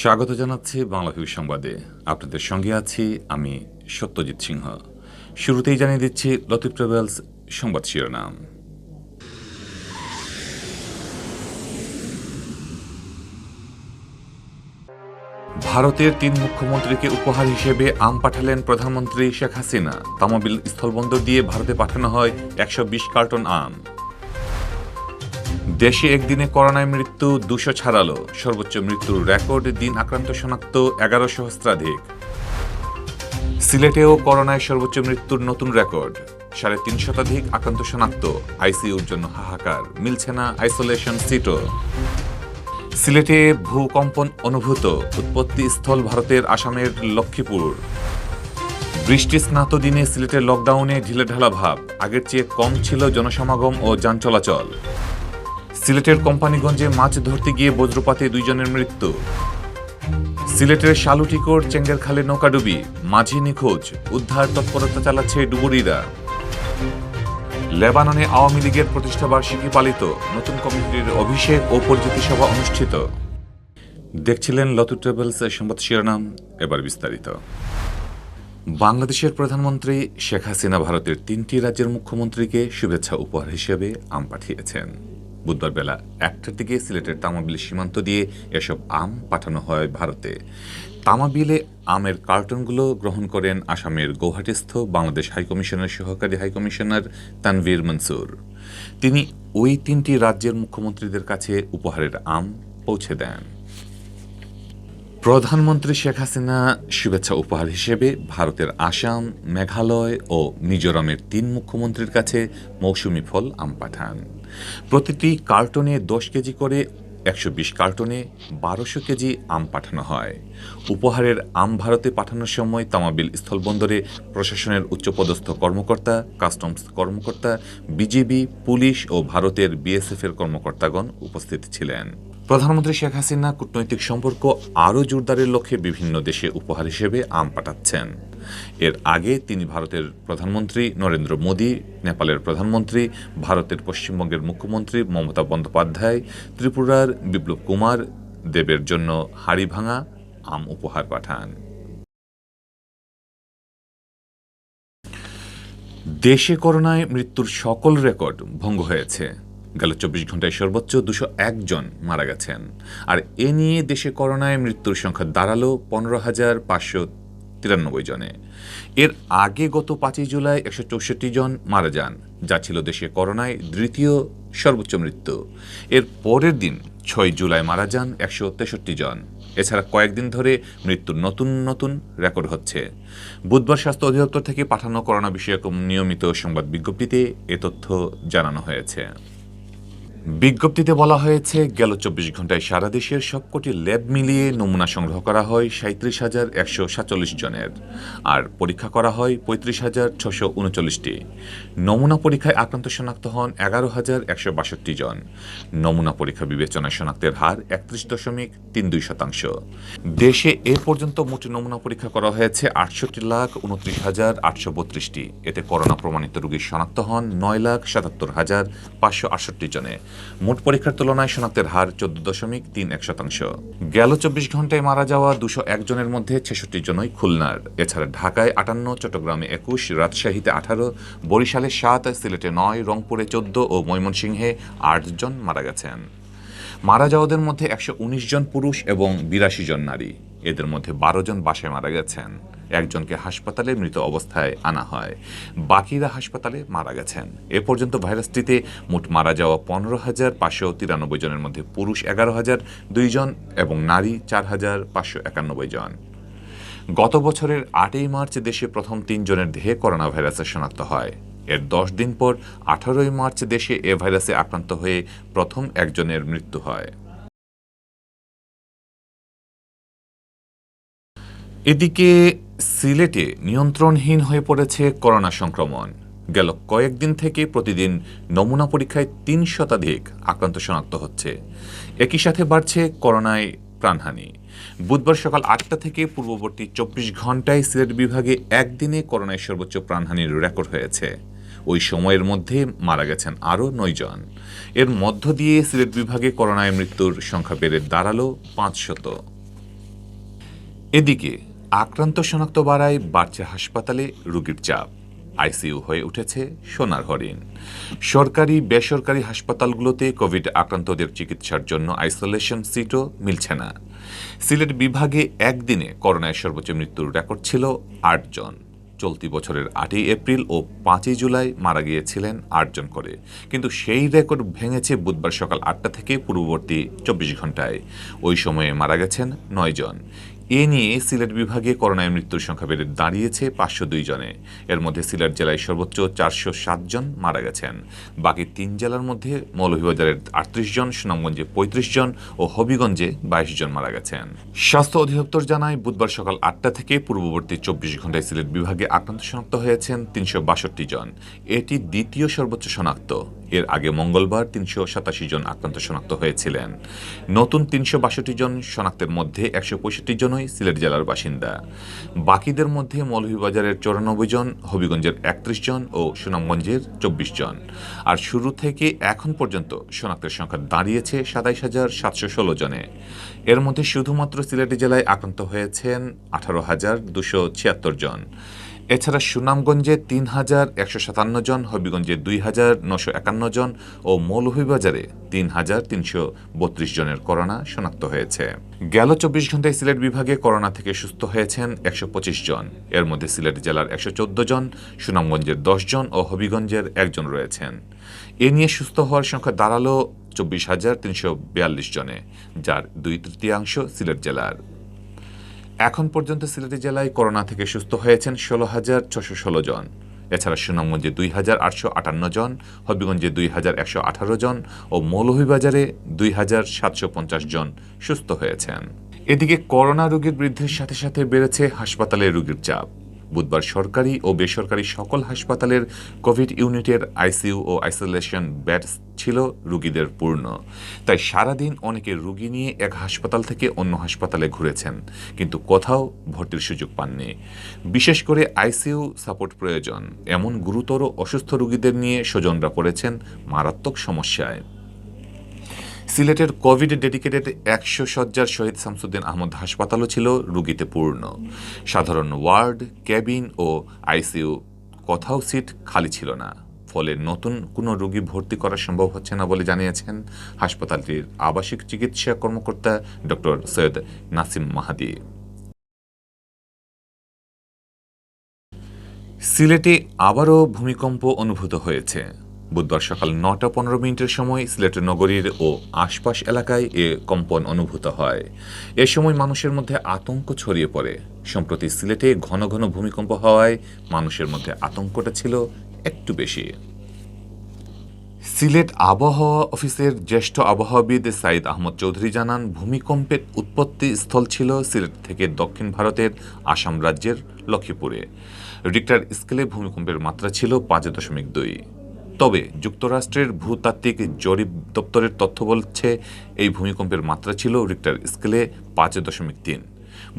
স্বাগত জানাচ্ছি বাংলা ভিউ সংবাদে। আপনাদের সঙ্গে আছি আমি সত্যজিৎ সিংহ। শুরুতেই জানিয়ে দিচ্ছি লতিফ ট্রাভেলস সংবাদ শিরোনাম। ভারতের ৩ মুখ্যমন্ত্রীকে উপহার হিসেবে আম পাঠালেন প্রধানমন্ত্রী শেখ হাসিনা। তামাবিল স্থলবন্দর দিয়ে ভারতে পাঠানো হয় ১২০ কার্টন আম। দেশে একদিনে করোনায় মৃত্যু ২০০ ছাড়ালো। সর্বোচ্চ মৃত্যুর রেকর্ড, দিন আক্রান্ত শনাক্ত ১১ সহস্রাধিক। সিলেটেও করোনায় সর্বোচ্চ মৃত্যুর নতুন রেকর্ড, ৩.৫ শতাধিক আক্রান্ত শনাক্ত। আইসিইউর জন্য হাহাকার, মিলছে না আইসোলেশন সিটও। সিলেটে ভূকম্পন অনুভূত, উৎপত্তি স্থল ভারতের আসামের লক্ষ্মীপুর। বৃষ্টি স্নাত দিনে সিলেটের লকডাউনে ঢিলেঢালা ভাব, আগের চেয়ে কম ছিল জনসমাগম ও যান চলাচল। সিলেটের কোম্পানিগঞ্জে মাছ ধরতে গিয়ে বজ্রপাতে ২ জনের মৃত্যু। সিলেটের শালুটিকোর চেঙ্গের খালে নৌকাডুবি, মাঝি নিখোঁজ, উদ্ধার তৎপরতা চালাচ্ছে ডুবুরিরা। লেবাননে আওয়ামী লীগের প্রতিষ্ঠাবার্ষিকী পালিত, নতুন কমিটির অভিষেক ও পরিচিতি সভা অনুষ্ঠিত। দেখছিলেন লতিফ ট্রাভেলস সংবাদ শিরোনাম, এবার বিস্তারিত। বাংলাদেশের প্রধানমন্ত্রী শেখ হাসিনা ভারতের ৩টি রাজ্যের মুখ্যমন্ত্রীকে শুভেচ্ছা উপহার হিসেবে আম পাঠিয়েছেন। বুধবার বেলা ১টার দিকে সিলেটের তামাবিল সীমান্ত দিয়ে এসব আম পাঠানো হয় ভারতে। তামাবিলে আমের কার্টনগুলো গ্রহণ করেন আসামের গৌহাটিস্থ বাংলাদেশ হাইকমিশনের সহকারী হাইকমিশনার তানভীর মনসুর। তিনি ওই ৩টি রাজ্যের মুখ্যমন্ত্রীদের কাছে উপহারের আম পৌঁছে দেন। প্রধানমন্ত্রী শেখ হাসিনা শুভেচ্ছা উপহার হিসেবে ভারতের আসাম, মেঘালয় ও মিজোরামের ৩ মুখ্যমন্ত্রীর কাছে মৌসুমি ফল আম পাঠান। প্রতিটি কার্টনে ১০ কেজি করে ১২০ কার্টনে ১২০০ কেজি আম পাঠানো হয়। উপহারের আম ভারতে পাঠানোর সময় তামাবিল স্থলবন্দরে প্রশাসনের উচ্চপদস্থ কর্মকর্তা, কাস্টমস কর্মকর্তা, বিজিবি, পুলিশ ও ভারতের বিএসএফের কর্মকর্তাগণ উপস্থিত ছিলেন। প্রধানমন্ত্রী শেখ হাসিনা কূটনৈতিক সম্পর্ক আরও জোরদারের লক্ষ্যে বিভিন্ন দেশে উপহার হিসেবে আম পাঠাচ্ছেন। এর আগে তিনি ভারতের প্রধানমন্ত্রী নরেন্দ্র মোদী, নেপালের প্রধানমন্ত্রী, ভারতের পশ্চিমবঙ্গের মুখ্যমন্ত্রী মমতা বন্দ্যোপাধ্যায়, ত্রিপুরার বিপ্লব কুমার দেবের জন্য হাড়ি ভাঙা আম উপহার পাঠান। দেশে করোনায় মৃত্যুর সকল রেকর্ড ভঙ্গ হয়েছে। গেল ২৪ ঘন্টায় সর্বোচ্চ ২০১ জন মারা গেছেন। আর এ নিয়ে দেশে করোনায় মৃত্যুর সংখ্যা দাঁড়ালো ১৫,৫৯৩ জনে। এর আগে গত ৫ই জুলাই ১৬৪ জন মারা যান, যা ছিল দেশে করোনায় দ্বিতীয় সর্বোচ্চ মৃত্যু। এর পরের দিন ৬ জুলাই মারা যান ১৬৩ জন। এছাড়া কয়েকদিন ধরে মৃত্যুর নতুন নতুন রেকর্ড হচ্ছে। বুধবার স্বাস্থ্য অধিদপ্তর থেকে পাঠানো করোনা বিষয়ক নিয়মিত সংবাদ বিজ্ঞপ্তিতে এ তথ্য জানানো হয়েছে। বিজ্ঞপ্তিতে বলা হয়েছে, গেল ২৪ ঘন্টায় সারা দেশের সবকটি ল্যাব মিলিয়ে নমুনা সংগ্রহ করা হয় ৩৭,১৪৭ জনের, আর পরীক্ষা করা হয় ৩৫,৬৩৯টি। নমুনা পরীক্ষায় আক্রান্ত শনাক্ত হন ১১,১৬২ জন। নমুনা পরীক্ষা বিবেচনায় শনাক্তের হার ৩১.৩২%। দেশে এ পর্যন্ত মোট নমুনা পরীক্ষা করা হয়েছে ৬৮,২৯,৮৩২টি। এতে করোনা প্রমাণিত রোগী শনাক্ত হন ৯,৭৭,৫৬৮ জনে। মোট পরীক্ষার তুলনায় শনাক্তের হার ১৪.৩১%। গেল ২৪ ঘন্টায় মারা যাওয়া ২০১ জনের মধ্যে ৬৬ জনই খুলনার। এছাড়া ঢাকায় ৫৮, চট্টগ্রামে ২১, রাজশাহীতে ১৮, বরিশালে ৭, সিলেটে ৯, রংপুরে ১৪ ও ময়মনসিংহে ৮ জন মারা গেছেন। মারা যাওয়াদের মধ্যে ১১৯ জন পুরুষ এবং ৮২ জন নারী। এদের মধ্যে ১২ জন বাসায় মারা গেছেন। একজনকে হাসপাতালে মৃত অবস্থায় আনা হয়, বাকিরা হাসপাতালে মারা গেছেন। এ পর্যন্ত ভাইরাসটিতে মোট মারা যাওয়া ১৫,৫৯৩ জনের মধ্যে পুরুষ ১১,০০২ জন এবং নারী ৪,৫৯১ জন। গত বছরের ৮ই মার্চ দেশে প্রথম ৩ জনের দেহে করোনা ভাইরাসের শনাক্ত হয়। এর ১০ দিন পর ১৮ই মার্চ দেশে এ ভাইরাসে আক্রান্ত হয়ে প্রথম একজনের মৃত্যু হয়। এদিকে সিলেটে নিয়ন্ত্রণহীন হয়ে পড়েছে করোনা সংক্রমণ। গেল কয়েকদিন থেকে প্রতিদিন নমুনা পরীক্ষায় ৩ শতাধিক আক্রান্ত শনাক্ত হচ্ছে। একই সাথে বাড়ছে করোনায় প্রাণহানি। বুধবার সকাল ৮টা থেকে পূর্ববর্তী ২৪ ঘন্টায় সিলেট বিভাগে একদিনে করোনায় সর্বোচ্চ প্রাণহানির রেকর্ড হয়েছে। ওই সময়ের মধ্যে মারা গেছেন আরও ৯ জন। এর মধ্য দিয়ে সিলেট বিভাগে করোনায় মৃত্যুর সংখ্যা বেড়ে দাঁড়ালো ৫০০। এদিকে আক্রান্ত শনাক্ত বাড়ায় বাড়ছে হাসপাতালে রোগীর চাপ। আইসিইউ হয়ে উঠেছে সোনার হরিণ। সরকারি বেসরকারি হাসপাতালগুলোতে কোভিড আক্রান্তদের চিকিৎসার জন্য আইসোলেশন সিটও মিলছে না। সিলেট বিভাগে একদিনে করোনায় সর্বোচ্চ মৃত্যুর রেকর্ড ছিল ৮ জন। চলতি বছরের ৮ই এপ্রিল ও ৫ই জুলাই মারা গিয়েছিলেন ৮ জন করে, কিন্তু সেই রেকর্ড ভেঙেছে বুধবার সকাল ৮টা থেকে পূর্ববর্তী ২৪ ঘন্টায়। ওই সময়ে মারা গেছেন ৯ জন। এ নিয়ে সিলেট বিভাগে করোনায় মৃত্যুর সংখ্যা বেড়ে দাঁড়িয়েছে ৫০২ জনে। এর মধ্যে সিলেট জেলায় সর্বোচ্চ ৪০৭ জন মারা গেছেন। বাকি ৩ জেলার মধ্যে মৌলভীবাজারের ৩৮ জন, সুনামগঞ্জে ৩৫ জন ও হবিগঞ্জে ২২ জন মারা গেছেন। স্বাস্থ্য অধিদপ্তর জানায় বুধবার সকাল ৮টা থেকে পূর্ববর্তী ২৪ ঘন্টায় সিলেট বিভাগে আক্রান্ত শনাক্ত হয়েছেন ৩৬২ জন। এটি দ্বিতীয় সর্বোচ্চ শনাক্ত। এর আগে মঙ্গলবার ৩৮৭ জন আক্রান্ত শনাক্ত হয়েছিলেন। নতুন ৩৬২ জন শনাক্তের মধ্যে ১৬৫ জনই সিলেট জেলার বাসিন্দা। বাকিদের মধ্যে মৌলভীবাজারের ৯৪ জন, হবিগঞ্জের ৩১ জন ও সুনামগঞ্জের ২৪ জন। আর শুরু থেকে এখন পর্যন্ত শনাক্তের সংখ্যা দাঁড়িয়েছে ২৭,৭১৬ জনে। এর মধ্যে শুধুমাত্র সিলেট জেলায় আক্রান্ত হয়েছেন ১৮,২৭৬ জন। এছাড়া সুনামগঞ্জে ৩,১৫৭ জন, হবিগঞ্জে ২,৯৫১ জন ও মৌলভীবাজারে ৩,৩৩২ জনের করোনা শনাক্ত হয়েছে। গেল ২৪ ঘন্টায় সিলেট বিভাগে করোনা থেকে সুস্থ হয়েছেন ১২৫ জন। এর মধ্যে সিলেট জেলার ১১৪ জন, সুনামগঞ্জের ১০ জন ও হবিগঞ্জের ১ জন রয়েছেন। এ নিয়ে সুস্থ হওয়ার সংখ্যা দাঁড়ালো ২৪,৩৪২ জনে, যার ২/৩ সিলেট জেলার। এখন পর্যন্ত সিলেট জেলায় করোনা থেকে সুস্থ হয়েছেন ১৬,৬১৬ জন। এছাড়া সুনামগঞ্জে ২,৮৫৮ জন, হবিগঞ্জে ২,১১৮ জন ও মৌলভীবাজারে ২,৭৫০ জন সুস্থ হয়েছেন। এদিকে করোনা রোগীর বৃদ্ধির সাথে সাথে বেড়েছে হাসপাতালে রোগীর চাপ। বুধবার সরকারি ও বেসরকারি সকল হাসপাতালের কোভিড ইউনিটের আইসিইউ ও আইসোলেশন বেড ছিল রোগীদের পূর্ণ। তাই সারাদিন অনেকে রোগী নিয়ে এক হাসপাতাল থেকে অন্য হাসপাতালে ঘুরেছেন, কিন্তু কোথাও ভর্তির সুযোগ পাননি। বিশেষ করে আইসিইউ সাপোর্ট প্রয়োজন এমন গুরুতর অসুস্থ রোগীদের নিয়ে স্বজনরা পড়েছেন মারাত্মক সমস্যায়। সিলেটের কোভিড ডেডিকেটেড ১০০ শয্যার শহীদ শামসুদ্দিন আহমদ হাসপাতালও ছিল রোগীতে পূর্ণ। সাধারণ ওয়ার্ড, কেবিন ও আইসিইউ কোথাও সিট খালি ছিল না। ফলে নতুন কোনো রোগী ভর্তি করা সম্ভব হচ্ছে না বলে জানিয়েছেন হাসপাতালটির আবাসিক চিকিৎসা কর্মকর্তা ডক্টর সৈয়দ নাসিম মাহাদি। সিলেটে আবারও ভূমিকম্প অনুভূত হয়েছে। বুধবার সকাল ৯টা ১৫ সময় সিলেট নগরীর ও আশপাশ এলাকায় এ কম্পন অনুভূত হয়। এ সময় মানুষের মধ্যে আতঙ্ক ছড়িয়ে পড়ে। সম্প্রতি সিলেটে ঘন ঘন ভূমিকম্প হওয়ায় মানুষের মধ্যে আতঙ্কটা ছিল একটু বেশি। সিলেট আবহাওয়া অফিসের জ্যেষ্ঠ আবহাওয়াবিদ সাইদ আহমদ চৌধুরী জানান, ভূমিকম্পের উৎপত্তি স্থল ছিল সিলেট থেকে দক্ষিণ ভারতের আসাম রাজ্যের লক্ষ্মীপুরে। রিক্টার স্কেলে ভূমিকম্পের মাত্রা ছিল ৫.২। তবে যুক্তরাষ্ট্রের ভূতাত্ত্বিক জরিপ দপ্তরের তথ্য বলছে এই ভূমিকম্পের মাত্রা ছিল রিক্টার স্কেলে ৫.৩।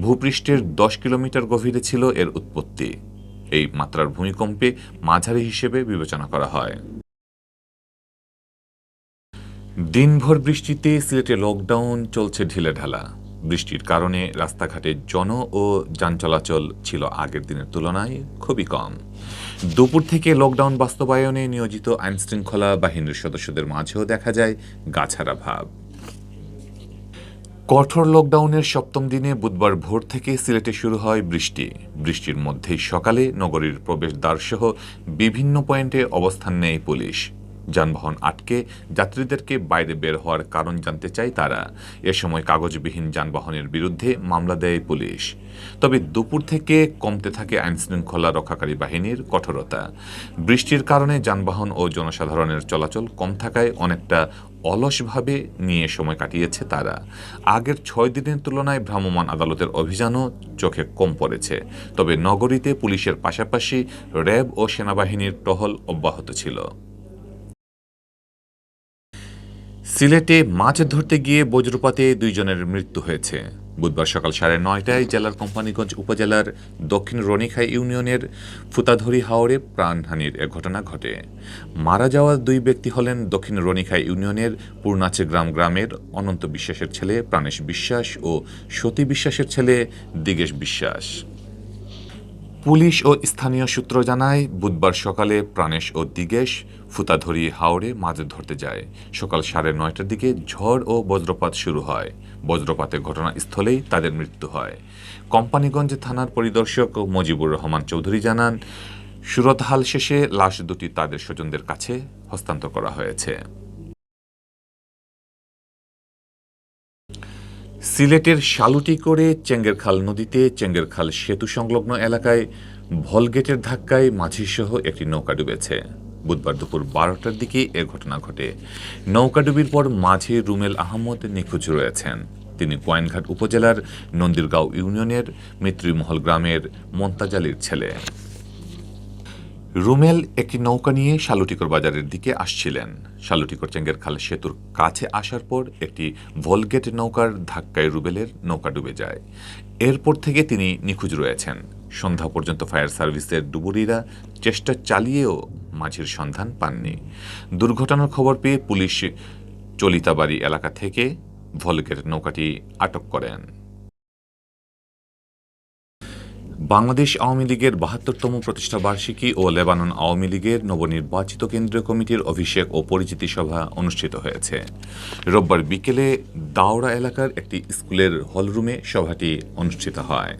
ভূপৃষ্ঠের ১০ কিলোমিটার গভীরে ছিল এর উৎপত্তি। এই মাত্রার ভূমিকম্পে মাঝারি হিসেবে বিবেচনা করা হয়। দিনভর বৃষ্টিতে সিলেটে লকডাউন চলছে ঢিলেঢালা। বৃষ্টির কারণে রাস্তাঘাটে ও যান চলাচল ছিল আগের দিনের তুলনায় খুবই কম। দুপুর থেকে লকডাউন বাস্তবায়নে নিয়োজিত আইনশৃঙ্খলা বাহিনীর সদস্যদের মাঝেও দেখা যায় গাছাড়া ভাব। কঠোর লকডাউনের ৭ম দিনে বুধবার ভোর থেকে সিলেটে শুরু হয় বৃষ্টি। বৃষ্টির মধ্যেই সকালে নগরীর প্রবেশদ্বারসহ বিভিন্ন পয়েন্টে অবস্থান নেয় পুলিশ। যানবাহন আটকে যাত্রীদেরকে বাইরে বের হওয়ার কারণ জানতে চায় তারা। এ সময় কাগজবিহীন যানবাহনের বিরুদ্ধে মামলা দেয় পুলিশ। তবে দুপুর থেকে কমতে থাকে আইনশৃঙ্খলা রক্ষাকারী বাহিনীর কঠোরতা। বৃষ্টির কারণে যানবাহন ও জনসাধারণের চলাচল কম থাকায় অনেকটা অলসভাবে নিয়ে সময় কাটিয়েছে তারা। আগের ৬ দিনের তুলনায় ভ্রাম্যমাণ আদালতের অভিযানও চোখে কম পড়েছে। তবে নগরীতে পুলিশের পাশাপাশি র্যাব ও সেনাবাহিনীর টহল অব্যাহত ছিল। সিলেটে মাছ ধরতে গিয়ে বজ্রপাতে ২ জনের মৃত্যু হয়েছে। বুধবার সকাল 9:30টায় জেলার কোম্পানীগঞ্জ উপজেলার দক্ষিণ রনিখাই ইউনিয়নের ফুতাধরি হাওরে প্রাণহানির এ ঘটনা ঘটে। মারা যাওয়া দুই ব্যক্তি হলেন দক্ষিণ রনিখাই ইউনিয়নের পূর্ণাচে গ্রামের অনন্ত বিশ্বাসের ছেলে প্রাণেশ বিশ্বাস ও সতী বিশ্বাসের ছেলে দিগেশ বিশ্বাস। পুলিশ ও স্থানীয় সূত্র জানায়, বুধবার সকালে প্রাণেশ ও দিগেশ ফুতাধরি হাওরে মাছ ধরতে যায়। সকাল 9:30টার দিকে ঝড় ও বজ্রপাত শুরু হয়। বজ্রপাতের ঘটনাস্থলেই তাদের মৃত্যু হয়। কোম্পানীগঞ্জ থানার পরিদর্শক মজিবুর রহমান চৌধুরী জানান, সুরতহাল শেষে লাশ দুটি তাদের স্বজনদের কাছে হস্তান্তর করা হয়েছে। সিলেটের শালুটিকরে চেঙ্গেরখাল নদীতে চেঙ্গেরখাল সেতু সংলগ্ন এলাকায় ভলগেটের ধাক্কায় মাঝিসহ একটি নৌকা ডুবেছে। বুধবার দুপুর 12টার দিকে এ ঘটনা ঘটে। নৌকাডুবির পর মাঝি রুমেল আহমদ নিখোঁজ রয়েছেন। তিনি কোয়েনঘাট উপজেলার নন্দীরগাঁও ইউনিয়নের মৃত্যুমহল গ্রামের মন্তাজ আলীর ছেলে। রুমেল একটি নৌকা নিয়ে শালুটিকর বাজারের দিকে আসছিলেন। শালুটিকর চেঙ্গেরখাল সেতুর কাছে আসার পর একটি ভলগেট নৌকার ধাক্কায় রুবেলের নৌকা ডুবে যায়। এরপর থেকে তিনি নিখোঁজ রয়েছেন। সন্ধ্যা পর্যন্ত ফায়ার সার্ভিসের ডুবুরিরা চেষ্টা চালিয়েও মাঝির সন্ধান পাননি। দুর্ঘটনার খবর পেয়ে পুলিশ চলিতাবাড়ি এলাকা থেকে ভলগেট নৌকাটি আটক করেন। বাংলাদেশ আওয়ামী লীগের ৭২তম প্রতিষ্ঠা বার্ষিকী ও লেবানন আওয়ামী লীগের নবনির্বাচিত কেন্দ্রীয় কমিটির অভিষেক ও পরিচিতি সভা অনুষ্ঠিত হয়েছে। রোববার বিকেলে দাওড়া এলাকার একটি স্কুলের হলরুমে সভাটি অনুষ্ঠিত হয়।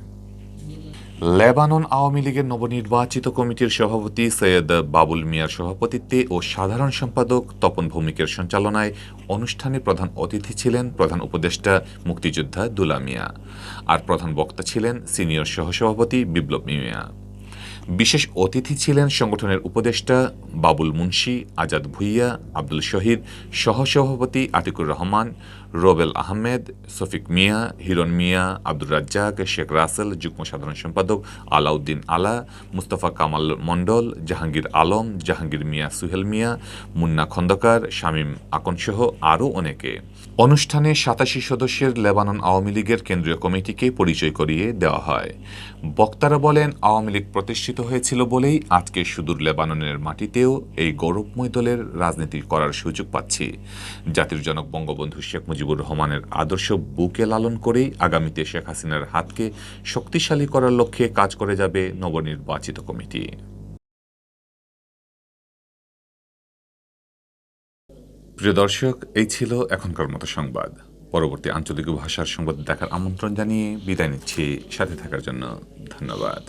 লেবানন আওয়ামী লীগের নবনির্বাচিত কমিটির সভাপতি সৈয়দ বাবুল মিয়ার সভাপতিত্বে ও সাধারণ সম্পাদক তপন ভৌমিকের সঞ্চালনায় অনুষ্ঠানে প্রধান অতিথি ছিলেন প্রধান উপদেষ্টা মুক্তিযোদ্ধা দুলা মিয়া, আর প্রধান বক্তা ছিলেন সিনিয়র সহসভাপতি বিপ্লব মিয়া। বিশেষ অতিথি ছিলেন সংগঠনের উপদেষ্টা বাবুল মুন্সি, আজাদ ভুইয়া, আব্দুল শহীদ, সহসভাপতি আতিকুর রহমান, রোবেল আহমেদ, শফিক মিয়া, হিরণ মিয়া, আব্দুর রাজ্জাক, শেখ রাসেল, যুগ্ম সাধারণ সম্পাদক আলাউদ্দিন আলা, মুস্তফা কামাল মণ্ডল, জাহাঙ্গীর আলম, জাহাঙ্গীর মিয়া, সুহেল মিয়া, মুন্না খন্দকার, শামীম আকনসহ আরও অনেকে। অনুষ্ঠানে ৮৭ সদস্যের লেবানন আওয়ামী লীগের কেন্দ্রীয় কমিটিকে পরিচয় করিয়ে দেওয়া হয়। বক্তারা বলেন, আওয়ামী লীগ প্রতিষ্ঠিত হয়েছিল বলেই আজকে সুদূর লেবাননের মাটিতেও এই গৌরবময় দলের রাজনীতি করার সুযোগ পাচ্ছি। জাতির জনক বঙ্গবন্ধু শেখ মুজিবুর রহমানের আদর্শ বুকে লালন করেই আগামীতে শেখ হাসিনার হাতকে শক্তিশালী করার লক্ষ্যে কাজ করে যাবে নবনির্বাচিত কমিটি। প্রিয় দর্শক, এই ছিল এখনকার মতো সংবাদ। পরবর্তী আঞ্চলিক ভাষার সংবাদ দেখার আমন্ত্রণ জানিয়ে বিদায় নিচ্ছি। সাথে থাকার জন্য ধন্যবাদ।